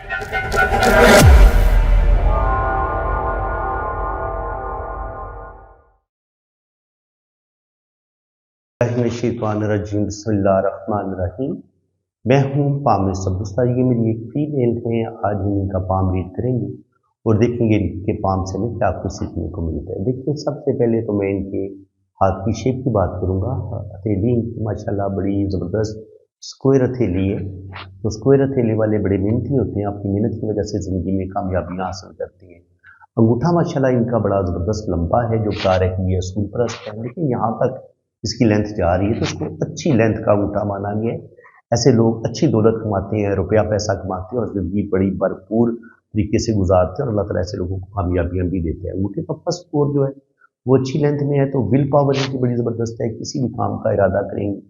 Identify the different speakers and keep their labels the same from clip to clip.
Speaker 1: बिस्मिल्लाहिर्रहमानिर्रहीम। मैं हूँ पामिर सब्ज़ुस्तार, ये मेरी एक फीमेल है। आज हम इनका पाम रीड करेंगे और देखेंगे इनके पाम से हमें क्या कुछ सीखने को मिलता है। देखिए, सबसे पहले तो मैं इनके हाथ की शेप की बात करूँगा। हथेली इनकी माशाल्लाह बड़ी ज़बरदस्त स्क्वायर हथेली है। तो स्क्वायर हथेली वाले बड़े मेहनती होते हैं, अपनी मेहनत की वजह से ज़िंदगी में कामयाबियाँ हासिल करते हैं। अंगूठा माशाल्लाह इनका बड़ा ज़बरदस्त लंबा है, जो बता रहा है कि ये असूल परस्त है, लेकिन यहाँ तक इसकी लेंथ जा रही है तो इसको अच्छी लेंथ का अंगूठा माना गया है। ऐसे लोग अच्छी दौलत कमाते हैं, रुपया पैसा कमाते हैं और ज़िंदगी बड़ी भरपूर तरीके से गुजारते हैं और अल्लाह ताला ऐसे लोगों को कामयाबियाँ भी देते हैं। अंगूठे का फर्स्ट फ्लोर जो है वो अच्छी लेंथ में है, तो विल पावर इनकी बड़ी ज़बरदस्त है। किसी भी काम का इरादा करेंगे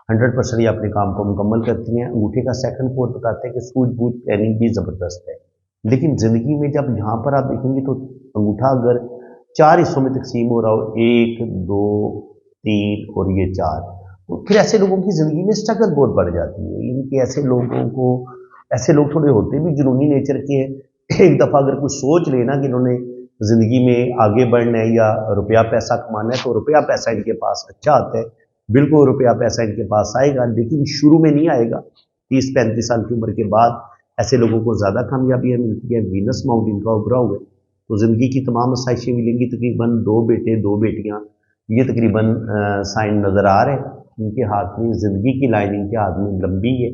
Speaker 1: 100% ये अपने काम को मुकम्मल करती हैं। अंगूठे का सेकंड फ्लोर बताते हैं कि सूझबूझ प्लानिंग भी ज़बरदस्त है। लेकिन ज़िंदगी में जब यहाँ पर आप देखेंगे तो अंगूठा अगर 4 हिस्सों में तकसीम हो रहा हो, 1, 2, 3 और ये 4, तो फिर ऐसे लोगों की ज़िंदगी में स्ट्रगल बहुत बढ़ जाती है। इनके ऐसे लोग थोड़े होते भी जुनूनी नेचर के हैं। एक दफ़ा अगर कुछ सोच लेना कि इन्होंने ज़िंदगी में आगे बढ़ना है या रुपया पैसा कमाना है, तो रुपया पैसा इनके पास अच्छा आता है। बिल्कुल रुपया पैसा इनके पास आएगा, लेकिन शुरू में नहीं आएगा। 30-35 साल की उम्र के बाद ऐसे लोगों को ज़्यादा कामयाबियाँ मिलती है। वीनस माउंट इनका उभरा हुआ है, तो ज़िंदगी की तमाम आसाइशें मिलेंगी। तकरीबन 2 बेटे 2 बेटियाँ, ये तकरीबन साइन नज़र आ रहे हैं इनके हाथ में। ज़िंदगी की लाइन इनके हाथ में लंबी है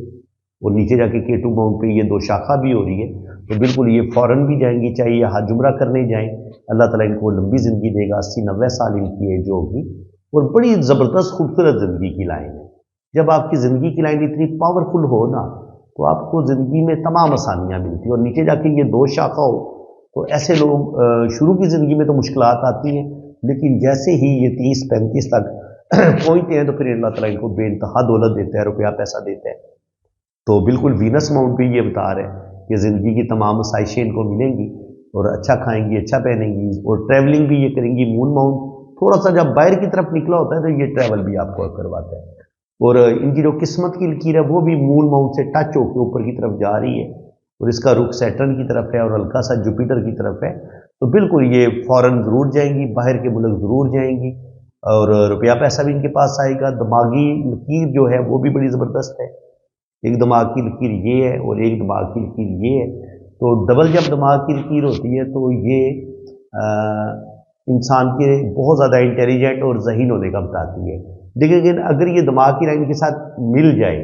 Speaker 1: और नीचे जाके K2 माउंट पे ये 2 शाखा भी हो रही है, तो बिल्कुल ये फ़ौरन भी जाएंगी, चाहे ये हज उम्रा करने जाएँ, अल्लाह ताला इनको लंबी ज़िंदगी देगा। 80-90 साल इनकी एज होगी और बड़ी ज़बरदस्त खूबसूरत ज़िंदगी की लाइन है। जब आपकी ज़िंदगी की लाइन इतनी पावरफुल हो ना, तो आपको ज़िंदगी में तमाम आसानियाँ मिलती हैं। और नीचे जाके ये 2 शाखा हो, तो ऐसे लोग शुरू की ज़िंदगी में तो मुश्किलात आती हैं, लेकिन जैसे ही ये 30-35 तक पहुँचते हैं तो फिर अल्लाह ताला इनको बेइंतहा दौलत देता है, रुपया पैसा देता है। तो बिल्कुल वीनस माउंट भी ये बता रहे हैं कि ज़िंदगी की तमाम आसाइशें इनको मिलेंगी और अच्छा खाएंगी, अच्छा पहनेंगी और ट्रैवलिंग भी ये करेंगी। मून माउंट थोड़ा सा जब बाहर की तरफ निकला होता है तो ये ट्रैवल भी आपको करवाता है। और इनकी जो किस्मत की लकीर है वो भी मून माउंट से टच होकर ऊपर की तरफ जा रही है और इसका रुख सैटर्न की तरफ है और हल्का सा जुपिटर की तरफ है। तो बिल्कुल ये फ़ौरन ज़रूर जाएंगी, बाहर के मुल्क ज़रूर जाएंगी और रुपया पैसा भी इनके पास आएगा। दिमागी लकीर जो है वो भी बड़ी ज़बरदस्त है। एक दिमाग की लकीर ये है और एक दिमाग की लकीर ये है, तो डबल जब दिमाग की लकीर होती है तो ये इंसान के बहुत ज़्यादा इंटेलिजेंट और ज़हीन होने का बताती है। लेकिन अगर ये दिमाग की लाइन के साथ मिल जाए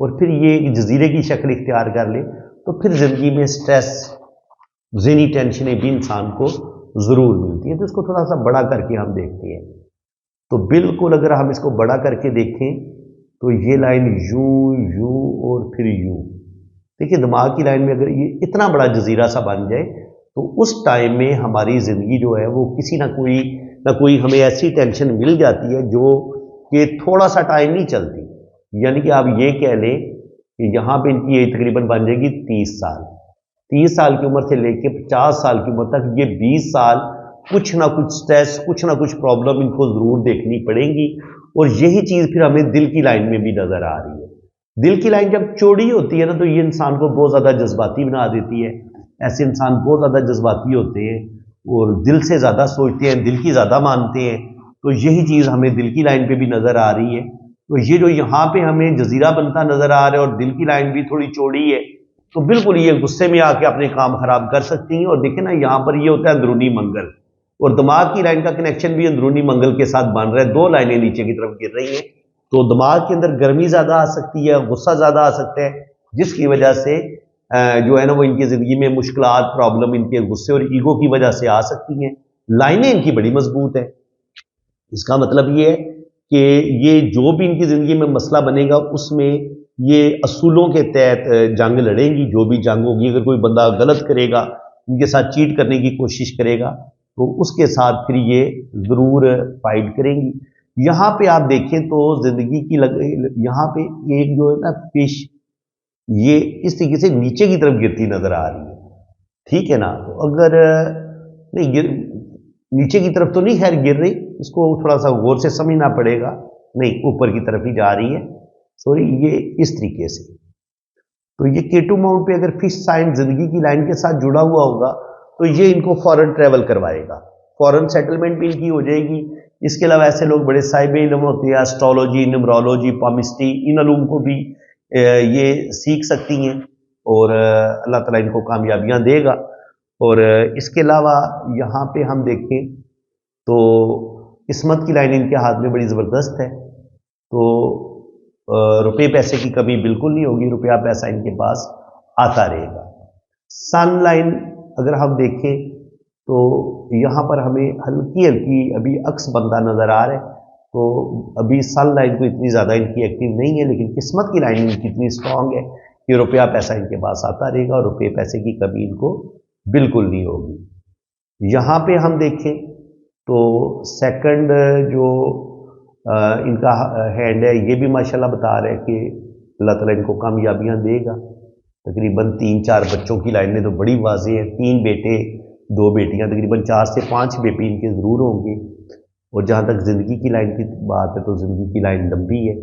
Speaker 1: और फिर ये एक जजीरे की शक्ल इख्तियार कर ले, तो फिर ज़िंदगी में स्ट्रेस, ज़हनी टेंशनें भी इंसान को ज़रूर मिलती हैं। तो इसको थोड़ा सा बड़ा करके हम देखते हैं, तो बिल्कुल अगर हम इसको बड़ा करके देखें तो ये लाइन यूं यूं और फिर यूं। देखिए, दिमाग की लाइन में अगर ये इतना बड़ा जजीरा सा बन जाए तो उस टाइम में हमारी ज़िंदगी जो है वो किसी ना कोई हमें ऐसी टेंशन मिल जाती है जो कि थोड़ा सा टाइम नहीं चलती। यानी कि आप ये कह लें कि यहाँ पे इनकी एज तकरीबन बन जाएगी 30 साल। 30 साल की उम्र से लेकर 50 साल की उम्र तक ये 20 साल कुछ ना कुछ स्ट्रेस, कुछ ना कुछ प्रॉब्लम इनको ज़रूर देखनी पड़ेगी। और यही चीज़ फिर हमें दिल की लाइन में भी नज़र आ रही है। दिल की लाइन जब चौड़ी होती है ना, तो ये इंसान को बहुत ज़्यादा जज्बाती बना देती है। ऐसे इंसान बहुत ज़्यादा जज्बाती होते हैं और दिल से ज़्यादा सोचते हैं, दिल की ज़्यादा मानते हैं। तो यही चीज़ हमें दिल की लाइन पे भी नज़र आ रही है। तो ये जो यहाँ पे हमें जजीरा बनता नज़र आ रहा है और दिल की लाइन भी थोड़ी चौड़ी है, तो बिल्कुल ये गुस्से में आके अपने काम खराब कर सकती हैं। और देखें ना, यहाँ पर ये होता है अंदरूनी मंगल, और दिमाग की लाइन का कनेक्शन भी अंदरूनी मंगल के साथ बन रहा है। 2 लाइनें नीचे की तरफ गिर रही हैं, तो दिमाग के अंदर गर्मी ज़्यादा आ सकती है, गुस्सा ज़्यादा आ सकता है, जिसकी वजह से जो है ना वो इनकी ज़िंदगी में मुश्किलात, प्रॉब्लम इनके गुस्से और ईगो की वजह से आ सकती हैं। लाइनें इनकी बड़ी मजबूत है। इसका मतलब ये है कि ये जो भी इनकी ज़िंदगी में मसला बनेगा उसमें ये असूलों के तहत जंग लड़ेंगी। जो भी जंग होगी, अगर कोई बंदा गलत करेगा, इनके साथ चीट करने की कोशिश करेगा, तो उसके साथ फिर ये ज़रूर फाइट करेंगी। यहाँ पे आप देखें तो ज़िंदगी की यहाँ पे एक जो है ना फिश, ये इस तरीके से नीचे की तरफ गिरती नज़र आ रही है, ठीक है ना। तो अगर नहीं नीचे की तरफ तो नहीं खैर गिर रही, इसको थोड़ा सा गौर से समझना पड़ेगा। नहीं, ऊपर की तरफ ही जा रही है, सॉरी, ये इस तरीके से। तो ये K2 माउंट पे अगर फिश साइन जिंदगी की लाइन के साथ जुड़ा हुआ होगा तो ये इनको फॉरेन ट्रेवल करवाएगा, फॉरेन सेटलमेंट भी इनकी हो जाएगी। इसके अलावा ऐसे लोग बड़े साहिब इल्म होते हैं, एस्ट्रोलॉजी, न्यूमरोलॉजी, पामिस्ट्री, इन अलूम को भी ये सीख सकती हैं और अल्लाह ताला इनको कामयाबियां देगा। और इसके अलावा यहाँ पे हम देखें तो किस्मत की लाइन इनके हाथ में बड़ी ज़बरदस्त है, तो रुपये पैसे की कमी बिल्कुल नहीं होगी, रुपया पैसा इनके पास आता रहेगा। सन लाइन अगर हम देखें तो यहाँ पर हमें हल्की हल्की अभी अक्स बनता नज़र आ रहा है, तो अभी सन लाइन को इतनी ज़्यादा इनकी एक्टिव नहीं है, लेकिन किस्मत की लाइन इनकी इतनी स्ट्रांग है कि रुपया पैसा इनके पास आता रहेगा और रुपये पैसे की कमी इनको बिल्कुल नहीं होगी। यहाँ पे हम देखें तो सेकंड जो इनका हैंड है ये भी माशाल्लाह बता रहे हैं कि अल्लाह ताला इनको कामयाबियां देगा। तकरीबन 3-4 बच्चों की लाइनें तो बड़ी वाज़ेह है, 3 बेटे 2 बेटियां, तकरीबन 4 से 5 बेबी इनके ज़रूर होंगे। और जहाँ तक ज़िंदगी की लाइन की बात है तो ज़िंदगी की लाइन लंबी है।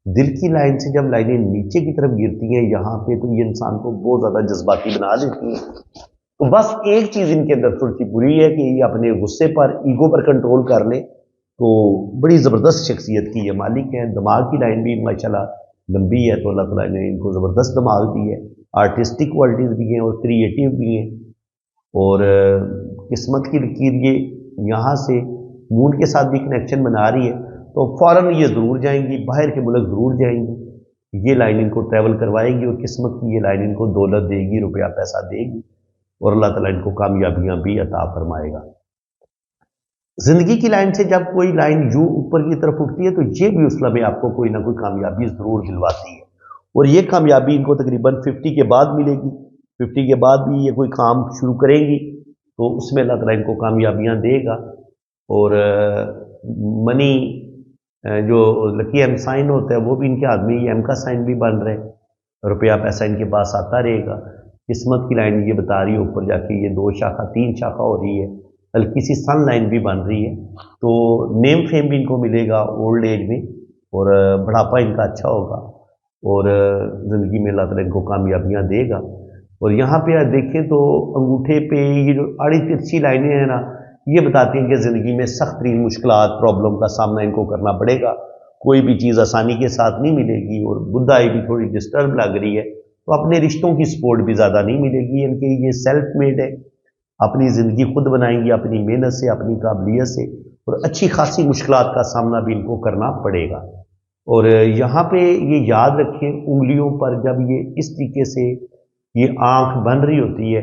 Speaker 1: दिल की लाइन से जब लाइनें नीचे की तरफ गिरती हैं यहाँ पे तो ये इंसान को बहुत ज़्यादा जज्बाती बना देती हैं। तो बस एक चीज़ इनके अंदर थोड़ी सी बुरी है कि ये अपने गुस्से पर, ईगो पर कंट्रोल कर ले तो बड़ी ज़बरदस्त शख्सियत की ये मालिक हैं। दिमाग की लाइन भी माशाल्लाह लंबी है, तो अल्लाह ताला ने इनको ज़बरदस्त दिमाग दी है, आर्टिस्टिक क्वालिटीज़ भी हैं और क्रिएटिव भी हैं। और किस्मत की लकीर ये यहाँ से मून के साथ भी कनेक्शन बना रही है, तो फ़ौरन ये ज़रूर जाएंगी, बाहर के मुल्क ज़रूर जाएंगी। ये लाइन इनको ट्रैवल करवाएगी और किस्मत की ये लाइन इनको दौलत देगी, रुपया पैसा देगी और अल्लाह ताला इनको कामयाबियां भी अता फरमाएगा। जिंदगी की लाइन से जब कोई लाइन यूं ऊपर की तरफ उठती है तो ये भी उस लम्हे आपको कोई ना कोई कामयाबी जरूर दिलवाती है, और ये कामयाबी इनको तकरीबन 50 के बाद मिलेगी। 50 के बाद भी ये कोई काम शुरू करेंगी तो उसमें अल्लाह ताला इनको कामयाबियां देगा। और मनी जो लकी एम साइन होता है वो भी इनके हाथ में, ये एम का साइन भी बन रहा है, रुपया पैसा इनके पास आता रहेगा। किस्मत की लाइन ये बता रही है ऊपर जाके ये 2 शाखा 3 शाखा हो रही है, हल्की सी सन लाइन भी बन रही है, तो नेम फेम भी इनको मिलेगा ओल्ड एज में और बढ़ापा इनका अच्छा होगा और ज़िंदगी में अल्लाह ताला इनको कामयाबियां देगा। और यहाँ पे देखें तो अंगूठे पे ये जो आड़ी तिरछी लाइनें हैं ना, ये बताती हैं कि ज़िंदगी में सख्त तरीन मुश्किलात प्रॉब्लम का सामना इनको करना पड़ेगा, कोई भी चीज़ आसानी के साथ नहीं मिलेगी। और बुधाई भी थोड़ी डिस्टर्ब लग रही है, तो अपने रिश्तों की सपोर्ट भी ज़्यादा नहीं मिलेगी इनके। ये सेल्फ मेड है, अपनी ज़िंदगी खुद बनाएंगी अपनी मेहनत से, अपनी काबिलियत से, और अच्छी खासी मुश्किलात का सामना भी इनको करना पड़ेगा। और यहाँ पे ये याद रखें, उंगलियों पर जब ये इस तरीके से ये आँख बन रही होती है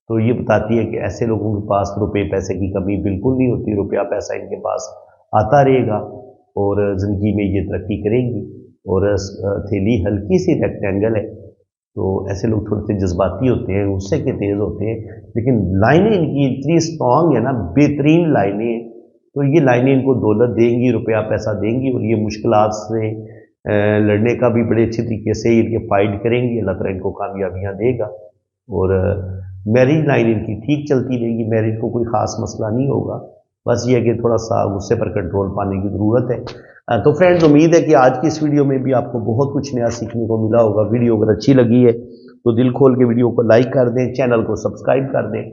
Speaker 1: तो ये बताती है कि ऐसे लोगों के पास रुपये पैसे की कमी बिल्कुल नहीं होती, रुपया पैसा इनके पास आता रहेगा और ज़िंदगी में ये तरक्की करेंगी। और थैली हल्की सी रेक्टेंगल है, तो ऐसे लोग थोड़े से जज्बाती होते हैं, गुस्से के तेज़ होते हैं, लेकिन लाइनें इनकी इतनी स्ट्रॉन्ग है ना, बेहतरीन लाइनें हैं, तो ये लाइनें इनको दौलत देंगी, रुपया पैसा देंगी और ये मुश्किलात से लड़ने का भी बड़े अच्छे तरीके से ये फाइट करेंगी। अल्लाह ताला इनको कामयाबियां देगा। और मैरिज लाइन इनकी ठीक चलती रहेगी, मैरिज को कोई ख़ास मसला नहीं होगा, बस ये है कि थोड़ा सा गुस्से पर कंट्रोल पाने की ज़रूरत है। तो फ्रेंड्स, उम्मीद है कि आज की इस वीडियो में भी आपको बहुत कुछ नया सीखने को मिला होगा। वीडियो अगर अच्छी लगी है तो दिल खोल के वीडियो को लाइक कर दें, चैनल को सब्सक्राइब कर दें।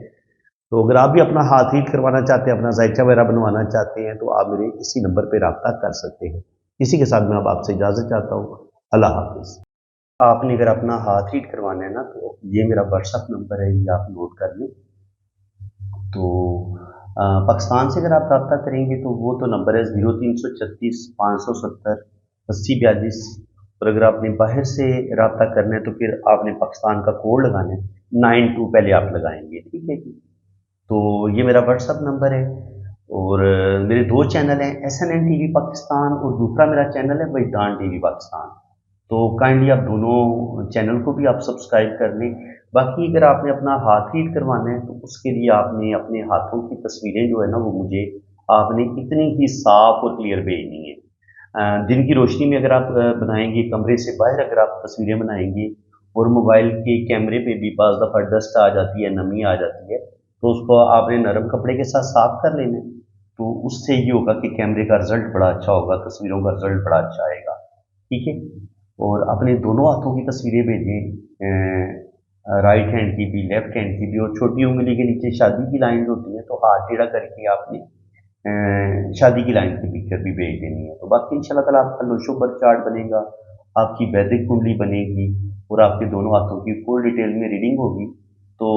Speaker 1: तो अगर आप भी अपना हाथ रीड करवाना चाहते हैं, अपना जायचा वगैरह बनवाना चाहते हैं, तो आप मेरे इसी नंबर पर रब्ता कर सकते हैं। इसी के साथ मैं अब आपसे इजाज़त चाहता हूँ। अल्लाह हाफिज़। आपने अगर अपना हाथ रीड करवाना है ना, तो ये मेरा व्हाट्सअप नंबर है, ये आप नोट कर लें। तो पाकिस्तान से अगर आप रब्ता करेंगे तो वो तो नंबर है 0336 570 80 42। और अगर आपने बाहर से रब्ता करना है तो फिर आपने पाकिस्तान का कोड लगाना है, 92 पहले आप लगाएंगे, ठीक है जी। तो ये मेरा व्हाट्सअप नंबर है। और मेरे 2 चैनल हैं, SNN TV पाकिस्तान और दूसरा मेरा चैनल है वजदान TV पाकिस्तान। तो काइंडली आप दोनों चैनल को भी आप सब्सक्राइब कर लें। बाकी अगर आपने अपना हाथ रीड करवाना है तो उसके लिए आपने अपने हाथों की तस्वीरें जो है ना, वो मुझे आपने इतनी ही साफ और क्लियर भेजनी है। दिन की रोशनी में अगर आप बनाएंगे, कमरे से बाहर अगर आप तस्वीरें बनाएंगे और मोबाइल के कैमरे पे भी बाज़ दफ़ा डस्ट आ जाती है, नमी आ जाती है, तो उसको आपने नरम कपड़े के साथ साफ कर लेना, तो उससे ये होगा कि कैमरे का रिजल्ट बड़ा अच्छा होगा, तस्वीरों का रिजल्ट बड़ा अच्छा आएगा, ठीक है। और अपने दोनों हाथों की तस्वीरें भेजें, राइट हैंड की भी, लेफ्ट हैंड की भी, और छोटी उंगली के नीचे शादी की लाइन होती है, तो हाथ टेढ़ा करके आपने शादी की लाइन की पिक्चर भी भेज देनी है। तो बाकी इंशाल्लाह ताला आपका लोशो बर्थ चार्ट बनेगा, आपकी वैदिक कुंडली बनेगी और आपके दोनों हाथों की फुल डिटेल में रीडिंग होगी। तो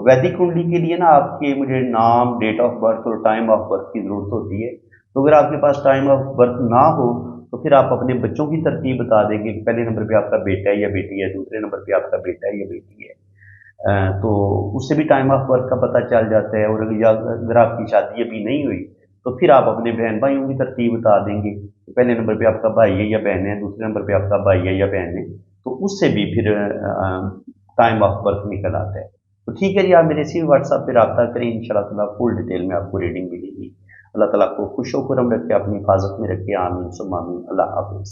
Speaker 1: वैदिक कुंडली के लिए ना आपके मुझे नाम, डेट ऑफ बर्थ और टाइम ऑफ बर्थ की ज़रूरत होती है। तो अगर आपके पास टाइम ऑफ बर्थ ना हो तो फिर आप अपने बच्चों की तरतीब बता देंगे कि पहले नंबर पे आपका बेटा है या बेटी है, दूसरे नंबर पे आपका बेटा है या बेटी है। तो उससे भी टाइम ऑफ बर्थ का पता चल जाता है। और अगर आपकी शादी अभी नहीं हुई तो फिर आप अपने बहन भाइयों की तरतीब बता देंगे कि पहले नंबर पे आपका भाई है या बहन है, दूसरे नंबर पे आपका भाई है या बहन है। तो उससे भी फिर टाइम ऑफ बर्थ निकल आता है। तो ठीक है जी, आप मेरे इसी व्हाट्सएप पे रब्ता करें, इंशाल्लाह ताला फुल डिटेल में आपको रीडिंग मिलेगी। अल्लाह ताला आपको खुश व खुरम रखे, अपनी हिफाजत में रखे। आमीन सुम्मा आमीन। अल्लाह हाफ़िज़।